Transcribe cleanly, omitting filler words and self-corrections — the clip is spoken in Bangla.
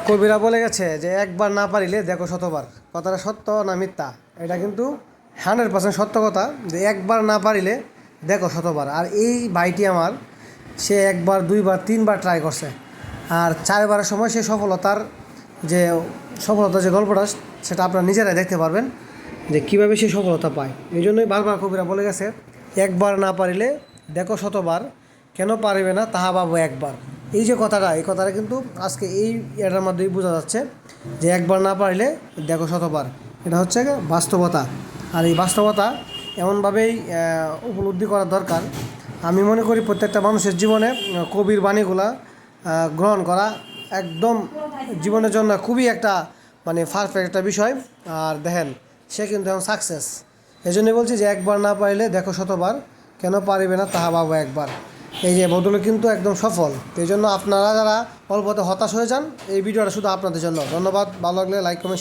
কবিরা বলে গেছে যে একবার না পারিলে দেখো শতবার। কথাটা সত্য না মিথ্যা? এটা কিন্তু 100% সত্য কথা, যে একবার না পারিলে দেখো শতবার। আর এই ভাইটি আমার, সে একবার দুইবার তিনবার ট্রাই করছে, আর 4বারের সময় সে যে সফলতার যে গল্পটা, সেটা আপনারা নিজেরাই দেখতে পারবেন যে কীভাবে সে সফলতা পায়। এই জন্যই বারবার কবিরা বলে গেছে, একবার না পারিলে দেখো শতবার, কেন পারিবে না তাহা ভাবো একবার। এই যে কথাটা, এই কথাটা কিন্তু আজকে এটার মধ্যেই বোঝা যাচ্ছে যে একবার না পারিলে দেখো শতবার। এটা হচ্ছে বাস্তবতা। আর এই বাস্তবতা এমনভাবেই উপলব্ধি করা দরকার। আমি মনে করি প্রত্যেকটা মানুষের জীবনে কবির বাণীগুলা গ্রহণ করা একদম জীবনের জন্য খুবই একটা পারফেক্ট একটা বিষয়। আর দেখেন, সে কিন্তু এখন সাকসেস। এই জন্যই বলছি যে একবার না পারিলে দেখো শতবার, কেন পারিবে না তাহা ভাবো একবার। এই যে বদলে কিন্তু একদম সফল। এই জন্য আপনারা যারা অল্পতে হতাশ হয়ে যান, এই ভিডিওটা শুধু আপনাদের জন্য। ধন্যবাদ। ভালো লাগলে লাইক কমেন্ট